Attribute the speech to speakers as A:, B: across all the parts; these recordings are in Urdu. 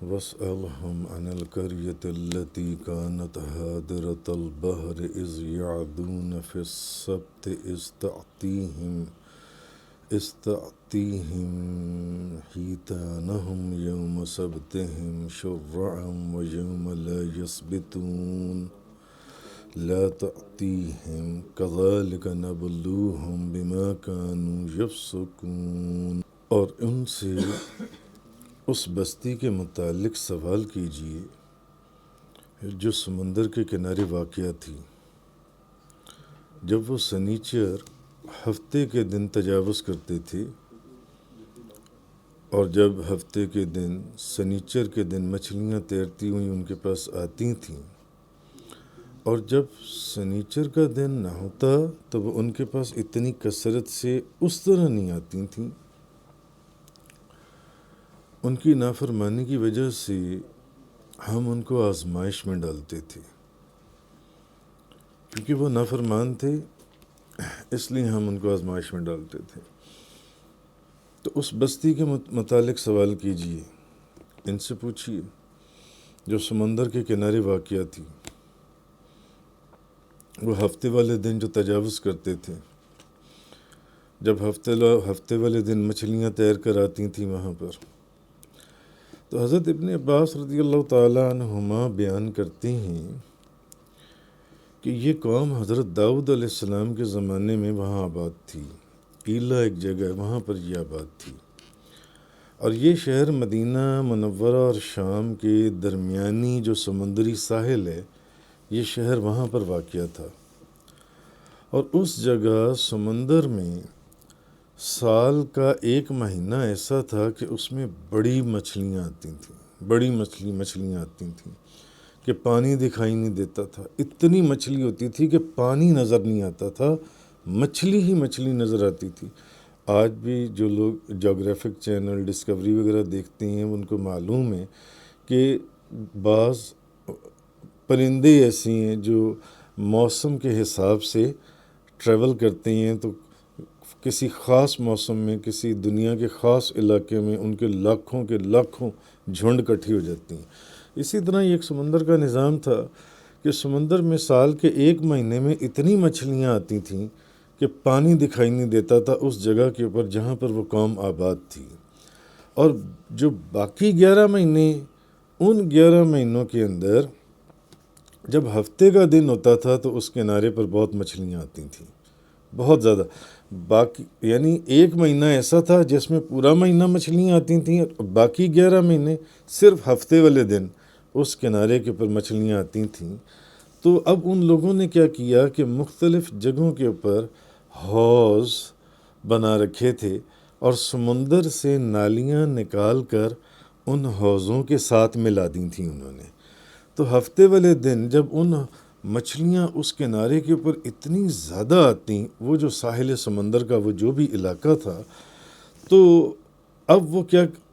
A: واسألهم عن القرية التي كانت هادرة البحر إذ يعدون في السبت إذ تأتيهم حيتانهم يوم سبتهم شرعا ويوم لا يسبتون لا تأتيهم كذلك نبلوهم بما كانوا يفسقون۔ اور ان سے اس بستی کے متعلق سوال کیجیے جو سمندر کے کنارے واقع تھی، جب وہ سنیچر ہفتے کے دن تجاوز کرتے تھے، اور جب ہفتے کے دن سنیچر کے دن مچھلیاں تیرتی ہوئی ان کے پاس آتی تھیں، اور جب سنیچر کا دن نہ ہوتا تو وہ ان کے پاس اتنی کثرت سے اس طرح نہیں آتی تھیں۔ ان کی نافرمانی کی وجہ سے ہم ان کو آزمائش میں ڈالتے تھے، کیونکہ وہ نافرمان تھے، اس لیے ہم ان کو آزمائش میں ڈالتے تھے۔ تو اس بستی کے متعلق سوال کیجیے، ان سے پوچھیے جو سمندر کے کنارے واقع تھی، وہ ہفتے والے دن جو تجاوز کرتے تھے، جب ہفتے والے دن مچھلیاں تیر کر آتی تھیں وہاں پر، تو حضرت ابن عباس رضی اللہ تعالیٰ عنہما بیان کرتے ہیں کہ یہ قوم حضرت داؤد علیہ السلام کے زمانے میں وہاں آباد تھی، ایلا ایک جگہ ہے، وہاں پر یہ آباد تھی، اور یہ شہر مدینہ منورہ اور شام کے درمیانی جو سمندری ساحل ہے، یہ شہر وہاں پر واقع تھا۔ اور اس جگہ سمندر میں سال کا ایک مہینہ ایسا تھا کہ اس میں بڑی مچھلیاں آتی تھیں، بڑی مچھلیاں آتی تھیں کہ پانی دکھائی نہیں دیتا تھا، اتنی مچھلی ہوتی تھی کہ پانی نظر نہیں آتا تھا، مچھلی ہی مچھلی نظر آتی تھی۔ آج بھی جو لوگ جغرافک چینل ڈسکوری وغیرہ دیکھتے ہیں ان کو معلوم ہے کہ بعض پرندے ایسے ہیں جو موسم کے حساب سے ٹریول کرتے ہیں، تو کسی خاص موسم میں کسی دنیا کے خاص علاقے میں ان کے لاکھوں جھنڈ اکٹھی ہو جاتی ہیں۔ اسی طرح یہ ایک سمندر کا نظام تھا کہ سمندر میں سال کے ایک مہینے میں اتنی مچھلیاں آتی تھیں کہ پانی دکھائی نہیں دیتا تھا اس جگہ کے اوپر جہاں پر وہ قوم آباد تھی۔ اور جو باقی 11 مہینے، ان 11 مہینوں کے اندر جب ہفتے کا دن ہوتا تھا تو اس کنارے پر بہت مچھلیاں آتی تھیں، بہت زیادہ۔ باقی یعنی ایک مہینہ ایسا تھا جس میں پورا مہینہ مچھلیاں آتی تھیں، اور باقی 11 مہینے صرف ہفتے والے دن اس کنارے کے اوپر مچھلیاں آتی تھیں۔ تو اب ان لوگوں نے کیا کیا کہ مختلف جگہوں کے اوپر حوض بنا رکھے تھے، اور سمندر سے نالیاں نکال کر ان حوضوں کے ساتھ ملا دی تھیں انہوں نے۔ تو ہفتے والے دن جب ان مچھلیاں اس کنارے کے اوپر اتنی زیادہ آتیں، وہ جو ساحل سمندر کا وہ جو بھی علاقہ تھا، تو اب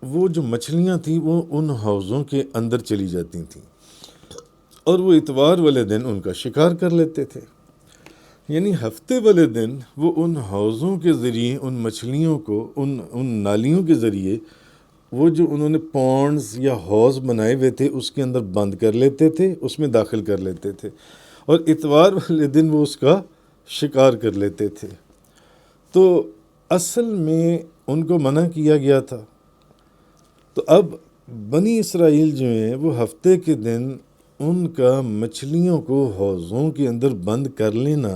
A: وہ جو مچھلیاں تھیں وہ ان حوضوں کے اندر چلی جاتی تھیں، اور وہ اتوار والے دن ان کا شکار کر لیتے تھے۔ یعنی ہفتے والے دن وہ ان حوضوں کے ذریعے ان مچھلیوں کو ان نالیوں کے ذریعے وہ جو انہوں نے پونڈز یا حوض بنائے ہوئے تھے اس کے اندر بند کر لیتے تھے، اس میں داخل کر لیتے تھے، اور اتوار والے دن وہ اس کا شکار کر لیتے تھے۔ تو اصل میں ان کو منع کیا گیا تھا۔ تو اب بنی اسرائیل جو ہیں وہ ہفتے کے دن ان کا مچھلیوں کو حوضوں کے اندر بند کر لینا،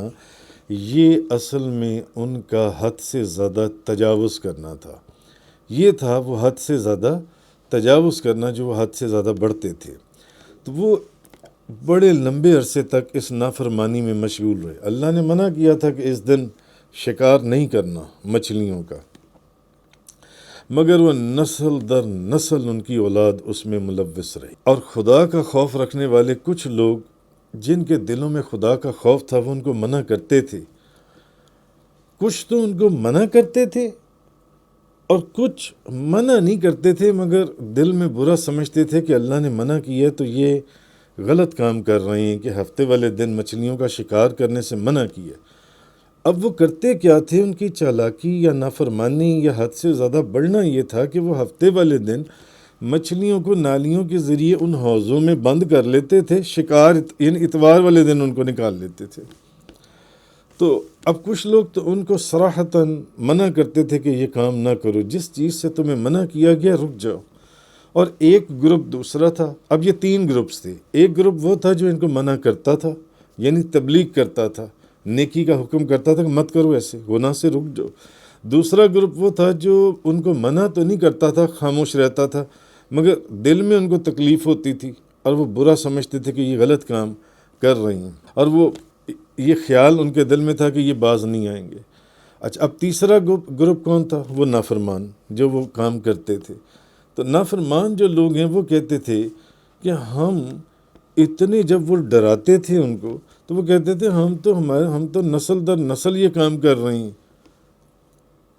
A: یہ اصل میں ان کا حد سے زیادہ تجاوز کرنا تھا۔ یہ تھا وہ حد سے زیادہ تجاوز کرنا، جو وہ حد سے زیادہ بڑھتے تھے۔ تو وہ بڑے لمبے عرصے تک اس نافرمانی میں مشغول رہے۔ اللہ نے منع کیا تھا کہ اس دن شکار نہیں کرنا مچھلیوں کا، مگر وہ نسل در نسل ان کی اولاد اس میں ملوث رہی۔ اور خدا کا خوف رکھنے والے کچھ لوگ جن کے دلوں میں خدا کا خوف تھا وہ ان کو منع کرتے تھے۔ کچھ تو ان کو منع کرتے تھے اور کچھ منع نہیں کرتے تھے، مگر دل میں برا سمجھتے تھے کہ اللہ نے منع کیا تو یہ غلط کام کر رہے ہیں کہ ہفتے والے دن مچھلیوں کا شکار کرنے سے منع کیا۔ اب وہ کرتے کیا تھے؟ ان کی چالاکی یا نافرمانی یا حد سے زیادہ بڑھنا یہ تھا کہ وہ ہفتے والے دن مچھلیوں کو نالیوں کے ذریعے ان حوضوں میں بند کر لیتے تھے، شکار اتوار والے دن ان کو نکال لیتے تھے۔ تو اب کچھ لوگ تو ان کو صراحتاً منع کرتے تھے کہ یہ کام نہ کرو، جس چیز سے تمہیں منع کیا گیا رک جاؤ۔ اور ایک گروپ دوسرا تھا، اب یہ 3 گروپس تھے۔ ایک گروپ وہ تھا جو ان کو منع کرتا تھا، یعنی تبلیغ کرتا تھا، نیکی کا حکم کرتا تھا کہ مت کرو ایسے، گناہ سے رک جاؤ۔ دوسرا گروپ وہ تھا جو ان کو منع تو نہیں کرتا تھا، خاموش رہتا تھا، مگر دل میں ان کو تکلیف ہوتی تھی اور وہ برا سمجھتے تھے کہ یہ غلط کام کر رہی ہیں، اور وہ یہ خیال ان کے دل میں تھا کہ یہ باز نہیں آئیں گے۔ اچھا، اب تیسرا گروپ کون تھا؟ وہ نافرمان، جو وہ کام کرتے تھے۔ تو نافرمان جو لوگ ہیں وہ کہتے تھے کہ ہم اتنے، جب وہ ڈراتے تھے ان کو تو وہ کہتے تھے ہم تو نسل در نسل یہ کام کر رہے ہیں،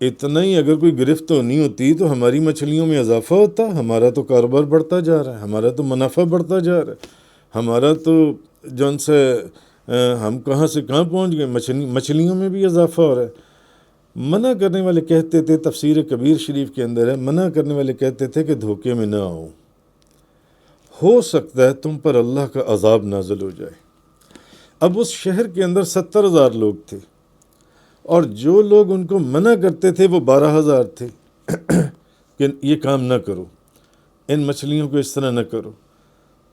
A: اتنا ہی اگر کوئی گرفت نہیں ہوتی تو ہماری مچھلیوں میں اضافہ ہوتا، ہمارا تو کاروبار بڑھتا جا رہا ہے، ہمارا تو منافع بڑھتا جا رہا ہے، ہمارا تو جون سے ہم کہاں سے کہاں پہنچ گئے، مچھلیوں میں بھی اضافہ ہو رہا ہے۔ منع کرنے والے کہتے تھے، تفسیر کبیر شریف کے اندر ہے، منع کرنے والے کہتے تھے کہ دھوکے میں نہ آؤ، ہو سکتا ہے تم پر اللہ کا عذاب نازل ہو جائے۔ اب اس شہر کے اندر 70,000 لوگ تھے، اور جو لوگ ان کو منع کرتے تھے وہ 12,000 تھے کہ یہ کام نہ کرو، ان مچھلیوں کو اس طرح نہ کرو۔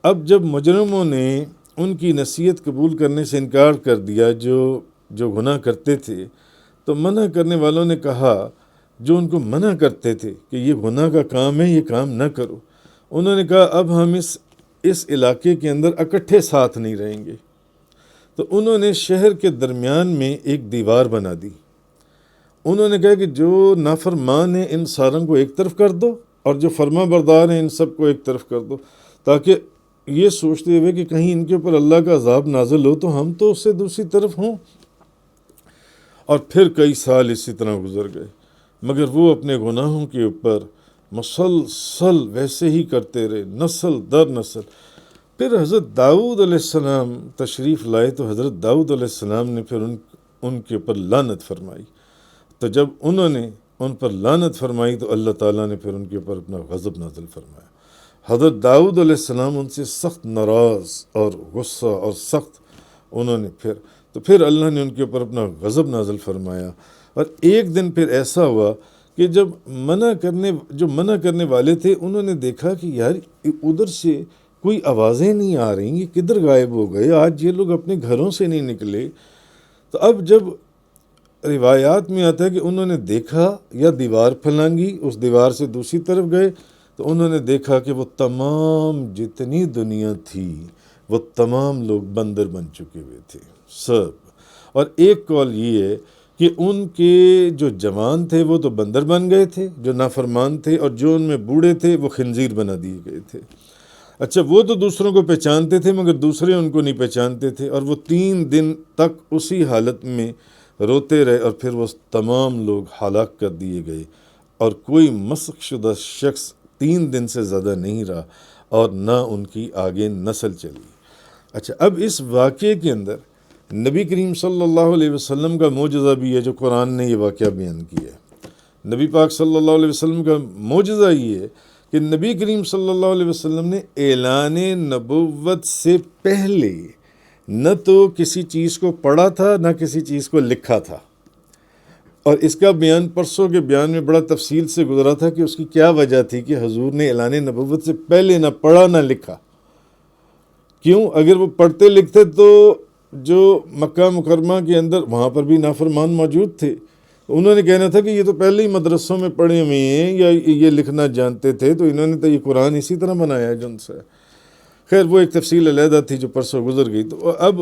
A: اب جب مجرموں نے ان کی نصیحت قبول کرنے سے انکار کر دیا، جو گناہ کرتے تھے، تو منع کرنے والوں نے کہا، جو ان کو منع کرتے تھے کہ یہ گناہ کا کام ہے، یہ کام نہ کرو، انہوں نے کہا اب ہم اس علاقے کے اندر اکٹھے ساتھ نہیں رہیں گے۔ تو انہوں نے شہر کے درمیان میں ایک دیوار بنا دی۔ انہوں نے کہا کہ جو نافرمان ہیں ان ساروں کو ایک طرف کر دو، اور جو فرما بردار ہیں ان سب کو ایک طرف کر دو، تاکہ یہ سوچتے ہوئے کہ کہیں ان کے اوپر اللہ کا عذاب نازل ہو تو ہم تو اس سے دوسری طرف ہوں۔ اور پھر کئی سال اسی طرح گزر گئے، مگر وہ اپنے گناہوں کے اوپر مسلسل ویسے ہی کرتے رہے، نسل در نسل۔ پھر حضرت داؤد علیہ السلام تشریف لائے تو حضرت داؤد علیہ السلام نے پھر ان کے اوپر لعنت فرمائی۔ تو جب انہوں نے ان پر لعنت فرمائی تو اللہ تعالیٰ نے پھر ان کے اوپر اپنا غضب نازل فرمایا۔ حضرت داؤد علیہ السلام ان سے سخت ناراض اور غصہ اور سخت انہوں نے پھر اللہ نے ان کے اوپر اپنا غضب نازل فرمایا۔ اور ایک دن پھر ایسا ہوا کہ جب جو منع کرنے والے تھے انہوں نے دیکھا کہ یار ادھر سے کوئی آوازیں نہیں آ رہی، یہ کدھر غائب ہو گئے، آج یہ لوگ اپنے گھروں سے نہیں نکلے۔ تو اب جب روایات میں آتا ہے کہ انہوں نے دیکھا یا دیوار پھلانگی، اس دیوار سے دوسری طرف گئے تو انہوں نے دیکھا کہ وہ تمام جتنی دنیا تھی وہ تمام لوگ بندر بن چکے ہوئے تھے سب۔ اور ایک قول یہ ہے کہ ان کے جو جوان تھے وہ تو بندر بن گئے تھے جو نافرمان تھے، اور جو ان میں بوڑھے تھے وہ خنزیر بنا دیے گئے تھے۔ اچھا، وہ تو دوسروں کو پہچانتے تھے مگر دوسرے ان کو نہیں پہچانتے تھے، اور وہ 3 دن تک اسی حالت میں روتے رہے، اور پھر وہ تمام لوگ ہلاک کر دیے گئے، اور کوئی مسخ شدہ شخص 3 دن سے زیادہ نہیں رہا، اور نہ ان کی آگے نسل چلی۔ اچھا، اب اس واقعے کے اندر نبی کریم صلی اللہ علیہ وسلم کا معجزہ بھی ہے، جو قرآن نے یہ واقعہ بیان کیا ہے۔ نبی پاک صلی اللہ علیہ وسلم کا معجزہ یہ ہے کہ نبی کریم صلی اللہ علیہ وسلم نے اعلان نبوت سے پہلے نہ تو کسی چیز کو پڑھا تھا نہ کسی چیز کو لکھا تھا، اور اس کا بیان پرسوں کے بیان میں بڑا تفصیل سے گزرا تھا کہ اس کی کیا وجہ تھی کہ حضور نے اعلان نبوت سے پہلے نہ پڑھا نہ لکھا۔ کیوں؟ اگر وہ پڑھتے لکھتے تو جو مکہ مکرمہ کے اندر وہاں پر بھی نافرمان موجود تھے، انہوں نے کہنا تھا کہ یہ تو پہلے ہی مدرسوں میں پڑھے ہوئے ہیں یا یہ لکھنا جانتے تھے، تو انہوں نے تو یہ قرآن اسی طرح بنایا ہے جن سے۔ خیر، وہ ایک تفصیل علیحدہ تھی جو پرسوں گزر گئی۔ تو اب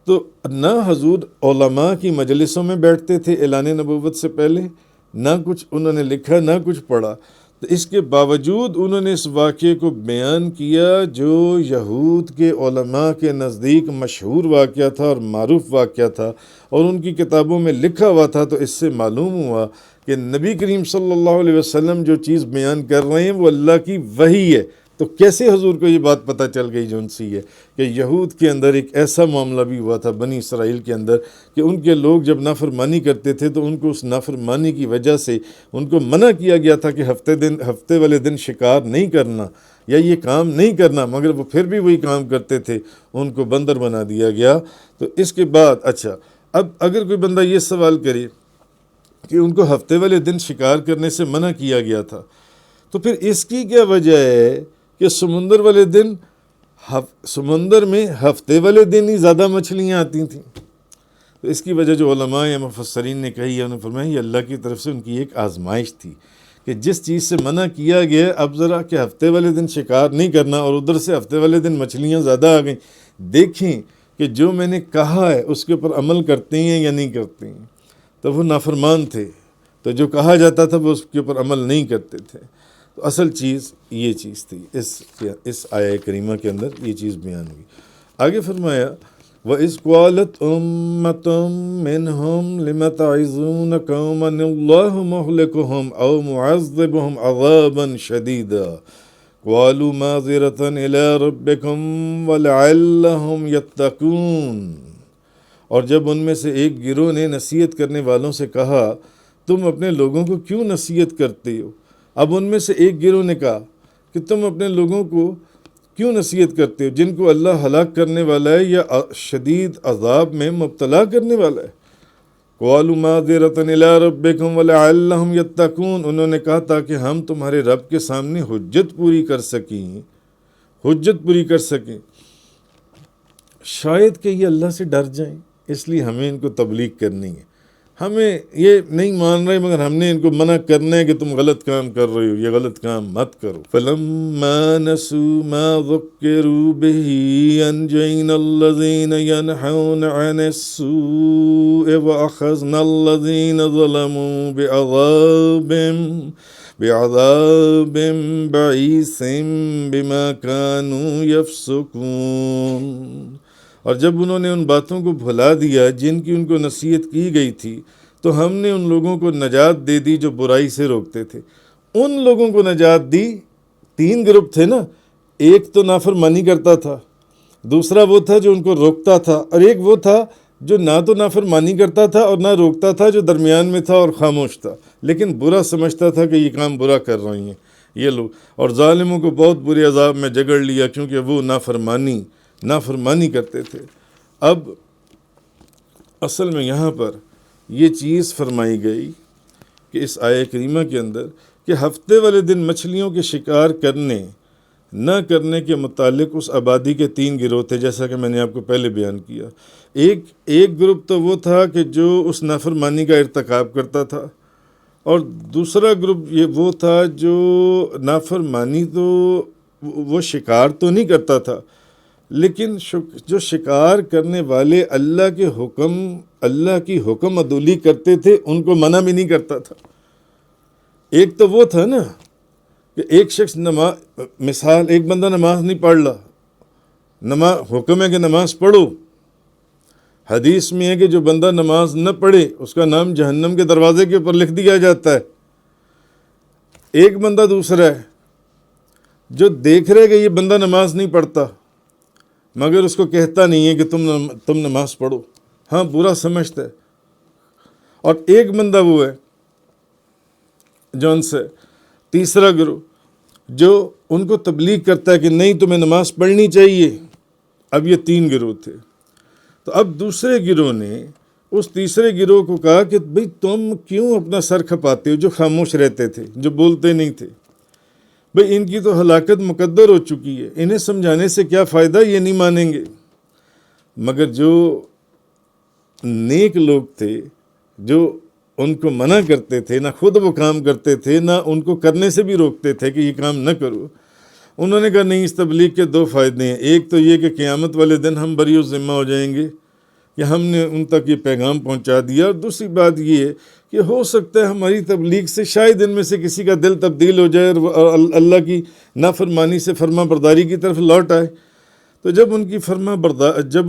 A: تو نہ حضور علماء کی مجلسوں میں بیٹھتے تھے اعلان نبوت سے پہلے، نہ کچھ انہوں نے لکھا نہ کچھ پڑھا، تو اس کے باوجود انہوں نے اس واقعے کو بیان کیا جو یہود کے علماء کے نزدیک مشہور واقعہ تھا اور معروف واقعہ تھا، اور ان کی کتابوں میں لکھا ہوا تھا۔ تو اس سے معلوم ہوا کہ نبی کریم صلی اللہ علیہ وسلم جو چیز بیان کر رہے ہیں وہ اللہ کی وحی ہے، تو کیسے حضور کو یہ بات پتہ چل گئی جو ان سی ہے کہ یہود کے اندر ایک ایسا معاملہ بھی ہوا تھا بنی اسرائیل کے اندر کہ ان کے لوگ جب نافرمانی کرتے تھے تو ان کو اس نافرمانی کی وجہ سے ان کو منع کیا گیا تھا کہ ہفتے والے دن شکار نہیں کرنا یا یہ کام نہیں کرنا، مگر وہ پھر بھی وہی کام کرتے تھے، ان کو بندر بنا دیا گیا۔ تو اس کے بعد اچھا، اب اگر کوئی بندہ یہ سوال کرے کہ ان کو ہفتے والے دن شکار کرنے سے منع کیا گیا تھا، تو پھر اس کی کیا وجہ ہے کہ سمندر والے دن سمندر میں ہفتے والے دن ہی زیادہ مچھلیاں آتی تھیں؟ تو اس کی وجہ جو علماء یا مفسرین نے کہی ہے، انہوں نے فرمایا یہ اللہ کی طرف سے ان کی ایک آزمائش تھی کہ جس چیز سے منع کیا گیا اب ذرا کہ ہفتے والے دن شکار نہیں کرنا، اور ادھر سے ہفتے والے دن مچھلیاں زیادہ آ گئیں، دیکھیں کہ جو میں نے کہا ہے اس کے اوپر عمل کرتے ہیں یا نہیں کرتے ہیں۔ تو وہ نافرمان تھے، تو جو کہا جاتا تھا وہ اس کے اوپر عمل نہیں کرتے تھے۔ تو اصل چیز یہ چیز تھی، اس آیہ کریمہ کے اندر یہ چیز بیان ہوئی۔ آگے فرمایا وَإِذْ قَالَتْ أُمَّةٌ مِّنْهُمْ لِمَ تَعِظُونَ قَوْمًا اللَّهُ مُهْلِكُهُمْ أَوْ مُعَذِّبُهُمْ عَذَابًا شَدِيدًا قَالُوا مَعْذِرَةً إِلَىٰ رَبِّكُمْ وَلَعَلَّهُمْ يَتَّقُونَ، اور جب ان میں سے ایک گروہ نے نصیحت کرنے والوں سے کہا تم اپنے لوگوں کو کیوں نصیحت کرتے ہو؟ اب ان میں سے ایک گروہ نے کہا کہ تم اپنے لوگوں کو کیوں نصیحت کرتے ہو جن کو اللہ ہلاک کرنے والا ہے یا شدید عذاب میں مبتلا کرنے والا ہے۔ قَالُوا مَعْذِرَةً إِلَىٰ رَبِّكُمْ وَلَعَلَّهُمْ يَتَّقُونَ، انہوں نے کہا تاکہ ہم تمہارے رب کے سامنے حجت پوری کر سکیں، شاید کہ یہ اللہ سے ڈر جائیں، اس لیے ہمیں ان کو تبلیغ کرنی ہے۔ ہمیں یہ نہیں مان رہے مگر ہم نے ان کو منع کرنا ہے کہ تم غلط کام کر رہے ہو، یہ غلط کام مت کرو۔ فَلَمَّا نَسُوا مَا ذُكِّرُوا بِهِ أَنجَيْنَا الَّذِينَ يَنْهَوْنَ عَنِ السُّوءِ وَأَخَذْنَا الَّذِينَ ظَلَمُوا بِعَذَابٍ بَئِيسٍ بِمَا كَانُوا يَفْسُقُونَ، اور جب انہوں نے ان باتوں کو بھلا دیا جن کی ان کو نصیحت کی گئی تھی تو ہم نے ان لوگوں کو نجات دے دی جو برائی سے روکتے تھے۔ ان لوگوں کو نجات دی، تین گروپ تھے نا، ایک تو نافرمانی کرتا تھا، دوسرا وہ تھا جو ان کو روکتا تھا، اور ایک وہ تھا جو نہ تو نافرمانی کرتا تھا اور نہ روکتا تھا، جو درمیان میں تھا اور خاموش تھا لیکن برا سمجھتا تھا کہ یہ کام برا کر رہی ہیں یہ لوگ، اور ظالموں کو بہت برے عذاب میں جگڑ لیا کیونکہ وہ نافرمانی کرتے تھے۔ اب اصل میں یہاں پر یہ چیز فرمائی گئی کہ اس آیہ کریمہ کے اندر کہ ہفتے والے دن مچھلیوں کے شکار کرنے نہ کرنے کے متعلق اس آبادی کے تین گروہ تھے، جیسا کہ میں نے آپ کو پہلے بیان کیا۔ ایک گروپ تو وہ تھا کہ جو اس نافرمانی کا ارتکاب کرتا تھا، اور دوسرا گروپ یہ وہ تھا جو نافرمانی تو وہ شکار تو نہیں کرتا تھا لیکن جو شکار کرنے والے اللہ کی حکم عدولی کرتے تھے ان کو منع بھی نہیں کرتا تھا۔ ایک تو وہ تھا نا کہ ایک شخص مثال ایک بندہ نماز نہیں پڑھ رہا، حکم ہے کہ نماز پڑھو، حدیث میں ہے کہ جو بندہ نماز نہ پڑھے اس کا نام جہنم کے دروازے کے اوپر لکھ دیا جاتا ہے۔ ایک بندہ دوسرا ہے جو دیکھ رہے کہ یہ بندہ نماز نہیں پڑھتا مگر اس کو کہتا نہیں ہے کہ تم نماز پڑھو، ہاں برا سمجھتا ہے۔ اور ایک بندہ وہ ہے جون سے تیسرا گروہ جو ان کو تبلیغ کرتا ہے کہ نہیں تمہیں نماز پڑھنی چاہیے۔ اب یہ تین گروہ تھے۔ تو اب دوسرے گروہ نے اس تیسرے گروہ کو کہا کہ بھئی تم کیوں اپنا سر کھپاتے ہو، جو خاموش رہتے تھے، جو بولتے نہیں تھے، بھئی ان کی تو ہلاکت مقدر ہو چکی ہے، انہیں سمجھانے سے کیا فائدہ، یہ نہیں مانیں گے۔ مگر جو نیک لوگ تھے جو ان کو منع کرتے تھے، نہ خود وہ کام کرتے تھے نہ ان کو کرنے سے بھی روکتے تھے کہ یہ کام نہ کرو، انہوں نے کہا نہیں، اس تبلیغ کے دو فائدے ہیں۔ ایک تو یہ کہ قیامت والے دن ہم بری ذمہ ہو جائیں گے کہ ہم نے ان تک یہ پیغام پہنچا دیا، اور دوسری بات یہ ہے کہ ہو سکتا ہے ہماری تبلیغ سے شاید ان میں سے کسی کا دل تبدیل ہو جائے اور اللہ کی نافرمانی سے فرما برداری کی طرف لوٹ آئے۔ تو جب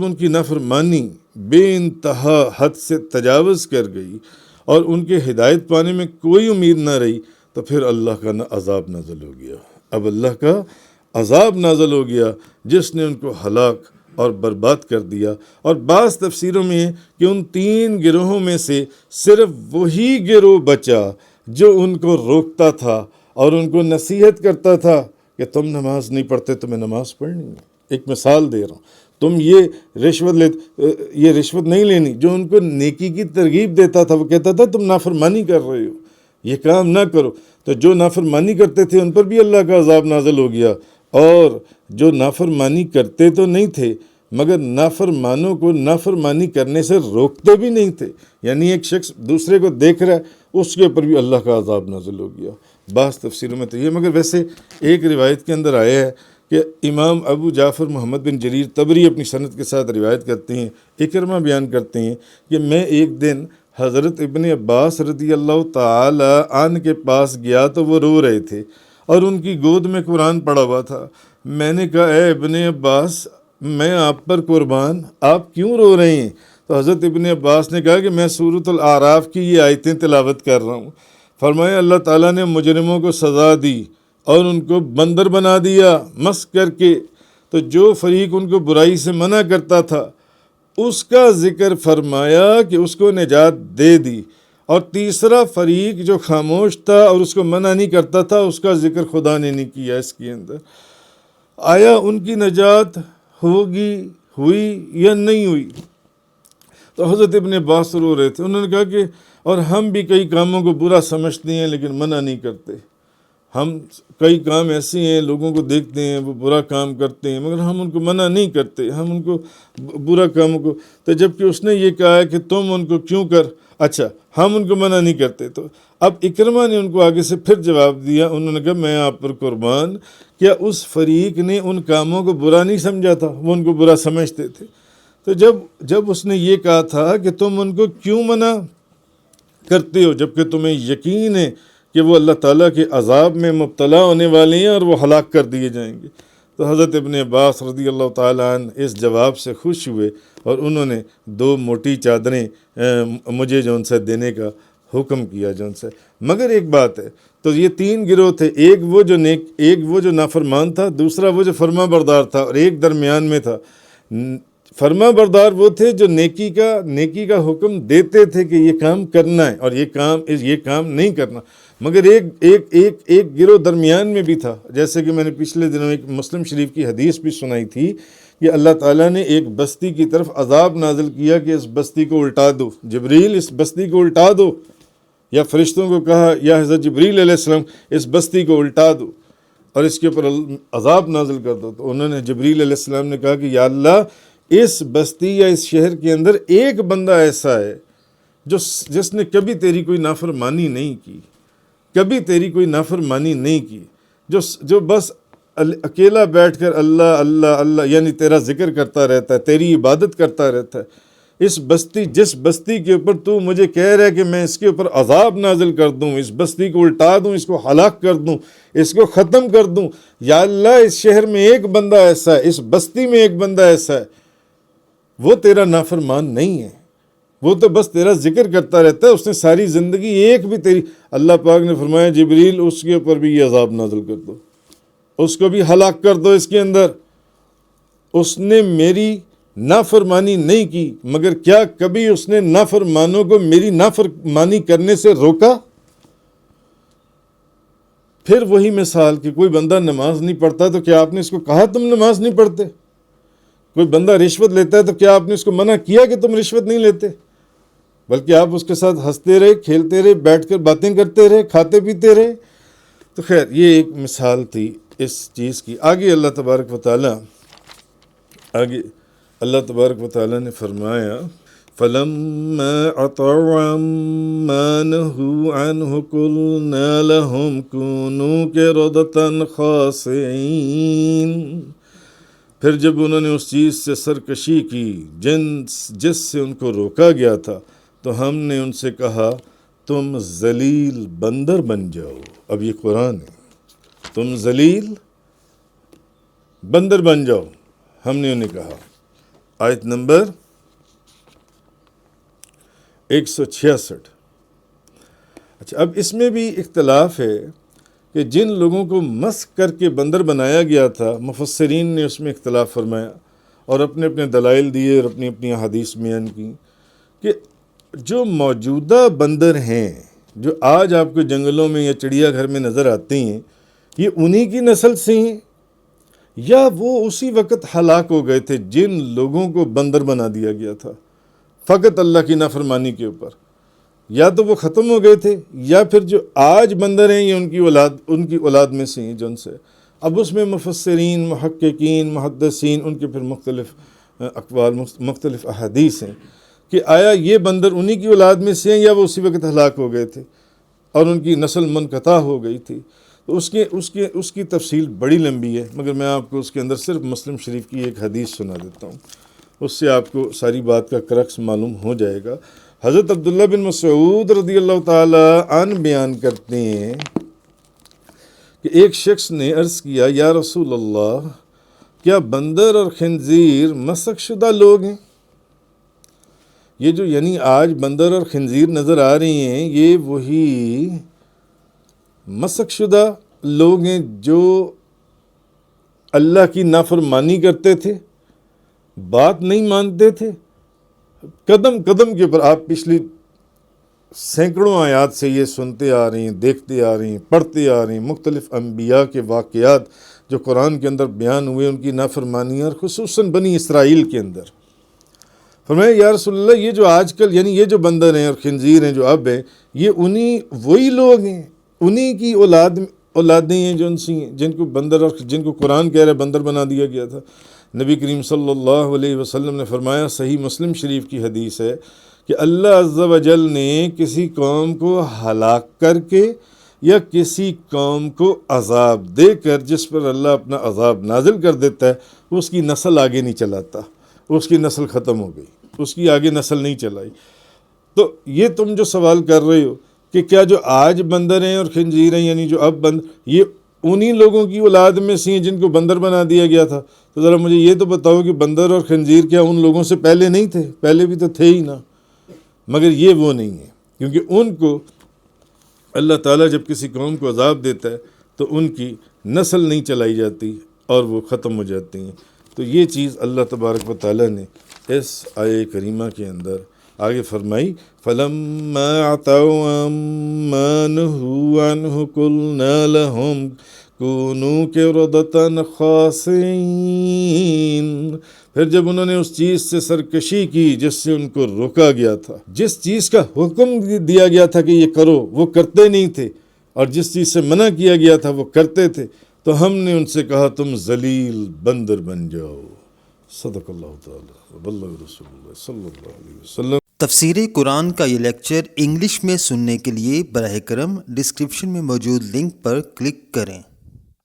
A: ان کی نافرمانی بے انتہا حد سے تجاوز کر گئی اور ان کے ہدایت پانے میں کوئی امید نہ رہی تو پھر اللہ کا عذاب نازل ہو گیا۔ اب اللہ کا عذاب نازل ہو گیا جس نے ان کو ہلاک اور برباد کر دیا۔ اور بعض تفسیروں میں ہے کہ ان 3 گروہوں میں سے صرف وہی گروہ بچا جو ان کو روکتا تھا اور ان کو نصیحت کرتا تھا کہ تم نماز نہیں پڑھتے، تمہیں نماز پڑھنی ہے۔ ایک مثال دے رہا ہوں، تم یہ رشوت نہیں لینی۔ جو ان کو نیکی کی ترغیب دیتا تھا وہ کہتا تھا تم نافرمانی کر رہے ہو، یہ کام نہ کرو۔ تو جو نافرمانی کرتے تھے ان پر بھی اللہ کا عذاب نازل ہو گیا، اور جو نافرمانی کرتے تو نہیں تھے مگر نافرمانوں کو نافرمانی کرنے سے روکتے بھی نہیں تھے، یعنی ایک شخص دوسرے کو دیکھ رہا ہے اس کے اوپر بھی اللہ کا عذاب نازل ہو گیا۔ بعض تفسیروں میں تو یہ، مگر ویسے ایک روایت کے اندر آیا ہے کہ امام ابو جعفر محمد بن جریر طبری اپنی سند کے ساتھ روایت کرتے ہیں، اکرمہ بیان کرتے ہیں کہ میں ایک دن حضرت ابن عباس رضی اللہ تعالی عنہ کے پاس گیا تو وہ رو رہے تھے اور ان کی گود میں قرآن پڑا ہوا تھا۔ میں نے کہا اے ابن عباس، میں آپ پر قربان، آپ کیوں رو رہے ہیں؟ تو حضرت ابن عباس نے کہا کہ میں سورۃ الاعراف کی یہ آیتیں تلاوت کر رہا ہوں۔ فرمایا اللہ تعالیٰ نے مجرموں کو سزا دی اور ان کو بندر بنا دیا مسخ کر کے، تو جو فریق ان کو برائی سے منع کرتا تھا اس کا ذکر فرمایا کہ اس کو نجات دے دی، اور تیسرا فریق جو خاموش تھا اور اس کو منع نہیں کرتا تھا اس کا ذکر خدا نے نہیں کیا اس کے اندر۔ آیا ان کی نجات ہوئی یا نہیں ہوئی؟ تو حضرت ابن عباس رو رہے تھے، انہوں نے کہا کہ اور ہم بھی کئی کاموں کو برا سمجھتے ہیں لیکن منع نہیں کرتے۔ ہم کئی کام ایسے ہیں لوگوں کو دیکھتے ہیں وہ برا کام کرتے ہیں مگر ہم ان کو منع نہیں کرتے، ہم ان کو برا کاموں کو، تو جبکہ اس نے یہ کہا ہے کہ تم ان کو کیوں اچھا ہم ان کو منع نہیں کرتے۔ تو اب اکرمہ نے ان کو آگے سے پھر جواب دیا، انہوں نے کہا میں آپ پر قربان، کیا اس فریق نے ان کاموں کو برا نہیں سمجھا تھا؟ وہ ان کو برا سمجھتے تھے۔ تو جب اس نے یہ کہا تھا کہ تم ان کو کیوں منع کرتے ہو جبکہ تمہیں یقین ہے کہ وہ اللہ تعالیٰ کے عذاب میں مبتلا ہونے والے ہیں اور وہ ہلاک کر دیے جائیں گے، تو حضرت ابن عباس رضی اللہ تعالیٰ عنہ اس جواب سے خوش ہوئے اور انہوں نے 2 موٹی چادریں مجھے جو ان سے دینے کا حکم کیا جو ان سے۔ مگر ایک بات ہے، تو یہ 3 گروہ تھے، ایک وہ جو نافرمان تھا، دوسرا وہ جو فرما بردار تھا، اور ایک درمیان میں تھا۔ فرما بردار وہ تھے جو نیکی کا حکم دیتے تھے کہ یہ کام کرنا ہے اور یہ کام نہیں کرنا، مگر ایک گروہ درمیان میں بھی تھا، جیسے کہ میں نے پچھلے دنوں ایک مسلم شریف کی حدیث بھی سنائی تھی کہ اللہ تعالیٰ نے ایک بستی کی طرف عذاب نازل کیا کہ اس بستی کو الٹا دو، جبریل اس بستی کو الٹا دو، یا فرشتوں کو کہا یا حضرت جبریل علیہ السلام اس بستی کو الٹا دو اور اس کے اوپر عذاب نازل کر دو۔ تو انہوں نے جبریل علیہ السلام نے کہا کہ یا اللہ، اس بستی یا اس شہر کے اندر ایک بندہ ایسا ہے جس نے کبھی تیری کوئی نافرمانی نہیں کی، جو بس اکیلا بیٹھ کر اللہ اللہ اللہ یعنی تیرا ذکر کرتا رہتا ہے، تیری عبادت کرتا رہتا ہے۔ جس بستی کے اوپر تو مجھے کہہ رہا ہے کہ میں اس کے اوپر عذاب نازل کر دوں، اس بستی کو الٹا دوں، اس کو ہلاک کر دوں، اس کو ختم کر دوں، یا اللہ اس شہر میں ایک بندہ ایسا ہے، اس بستی میں ایک بندہ ایسا ہے، وہ تیرا نافرمان نہیں ہے، وہ تو بس تیرا ذکر کرتا رہتا ہے، اس نے ساری زندگی ایک بھی تیری۔ اللہ پاک نے فرمایا جبریل اس کے اوپر بھی یہ عذاب نازل کر دو، اس کو بھی ہلاک کر دو، اس کے اندر اس نے میری نافرمانی نہیں کی، مگر کیا کبھی اس نے نافرمانوں کو میری نافرمانی کرنے سے روکا؟ پھر وہی مثال کہ کوئی بندہ نماز نہیں پڑھتا تو کیا آپ نے اس کو کہا تم نماز نہیں پڑھتے؟ کوئی بندہ رشوت لیتا ہے تو کیا آپ نے اس کو منع کیا کہ تم رشوت نہیں لیتے؟ بلکہ آپ اس کے ساتھ ہنستے رہے، کھیلتے رہے، بیٹھ کر باتیں کرتے رہے، کھاتے پیتے رہے۔ تو خیر یہ ایک مثال تھی اس چیز کی۔ آگے اللہ تبارک و تعالیٰ نے فرمایا فَلَمَّا عَتَوْا عَمَّا نَهُوا عَنْهُ قُلْنَا لَهُمْ كُونُوا قِرَدَةً خَاسِئِينَ، پھر جب انہوں نے اس چیز سے سرکشی کی جس سے ان کو روکا گیا تھا تو ہم نے ان سے کہا تم ذلیل بندر بن جاؤ۔ اب یہ قرآن ہے، تم ذلیل بندر بن جاؤ، ہم نے انہیں کہا۔ آیت نمبر 166۔ اچھا، اب اس میں بھی اختلاف ہے کہ جن لوگوں کو مسخ کر کے بندر بنایا گیا تھا، مفسرین نے اس میں اختلاف فرمایا اور اپنے اپنے دلائل دیے اور اپنی اپنی احادیث بیان کی کہ جو موجودہ بندر ہیں جو آج آپ کو جنگلوں میں یا چڑیا گھر میں نظر آتے ہیں، یہ انہی کی نسل سے ہیں یا وہ اسی وقت ہلاک ہو گئے تھے جن لوگوں کو بندر بنا دیا گیا تھا فقط اللہ کی نافرمانی کے اوپر؟ یا تو وہ ختم ہو گئے تھے یا پھر جو آج بندر ہیں یہ ان کی اولاد میں سے ہیں جن سے اب اس میں مفسرین، محققین، محدثین ان کے پھر مختلف اقوال، مختلف احادیث ہیں کہ آیا یہ بندر انہی کی اولاد میں سے ہیں یا وہ اسی وقت ہلاک ہو گئے تھے اور ان کی نسل منقطع ہو گئی تھی۔ تو اس کی تفصیل بڑی لمبی ہے، مگر میں آپ کو اس کے اندر صرف مسلم شریف کی ایک حدیث سنا دیتا ہوں، اس سے آپ کو ساری بات کا کرکس معلوم ہو جائے گا۔ حضرت عبداللہ بن مسعود رضی اللہ تعالی عنہ بیان کرتے ہیں کہ ایک شخص نے عرض کیا، یا رسول اللہ، کیا بندر اور خنزیر مسخ شدہ لوگ ہیں؟ یہ جو یعنی آج بندر اور خنزیر نظر آ رہے ہیں یہ وہی مسخ شدہ لوگ ہیں جو اللہ کی نافرمانی کرتے تھے، بات نہیں مانتے تھے؟ قدم قدم کے اوپر آپ پچھلی سینکڑوں آیات سے یہ سنتے آ رہے ہیں، دیکھتے آ رہے ہیں، پڑھتے آ رہے ہیں، مختلف انبیاء کے واقعات جو قرآن کے اندر بیان ہوئے ان کی نافرمانی، اور خصوصاً بنی اسرائیل کے اندر۔ فرمایا یا رسول اللہ، یہ جو آج کل یعنی یہ جو بندر ہیں اور خنزیر ہیں جو اب ہیں، یہ وہی لوگ ہیں، انہی کی اولادیں ہیں جن کو بندر اور جن کو قرآن کہہ رہا ہے بندر بنا دیا گیا تھا۔ نبی کریم صلی اللہ علیہ وسلم نے فرمایا، صحیح مسلم شریف کی حدیث ہے کہ اللہ عز و جل نے کسی قوم کو ہلاک کر کے یا کسی قوم کو عذاب دے کر جس پر اللہ اپنا عذاب نازل کر دیتا ہے، اس کی نسل آگے نہیں چلاتا، اس کی نسل ختم ہو گئی، اس کی آگے نسل نہیں چلائی۔ تو یہ تم جو سوال کر رہے ہو کہ کیا جو آج بندر ہیں اور خنزیر ہیں یعنی جو اب یہ انہی لوگوں کی اولاد میں سے ہیں جن کو بندر بنا دیا گیا تھا، تو ذرا مجھے یہ تو بتاؤ کہ بندر اور خنزیر کیا ان لوگوں سے پہلے نہیں تھے؟ پہلے بھی تو تھے ہی نا، مگر یہ وہ نہیں ہے، کیونکہ ان کو اللہ تعالیٰ جب کسی قوم کو عذاب دیتا ہے تو ان کی نسل نہیں چلائی جاتی اور وہ ختم ہو جاتی ہیں۔ تو یہ چیز اللہ تبارک و تعالیٰ نے اس آیہ کریمہ کے اندر آگے فرمائی، فَلَمَّا عَتَوْا عَمَّا نُهُوا عَنْهُ قُلْنَا لَهُمْ كُونُوا قِرَدَةً خَاسِئِينَ۔ پھر جب انہوں نے اس چیز سے سرکشی کی جس سے ان کو روکا گیا تھا، جس چیز کا حکم دیا گیا تھا کہ یہ کرو وہ کرتے نہیں تھے، اور جس چیز سے منع کیا گیا تھا وہ کرتے تھے، تو ہم نے ان سے کہا تم ذلیل بندر بن جاؤ۔ صدق اللہ تعالی وبلغ رسول اللہ صلی اللہ علیہ وسلم۔
B: تفسیر قرآن کا یہ لیکچر انگلش میں سننے کے لیے براہ کرم ڈسکرپشن میں موجود لنک پر کلک کریں۔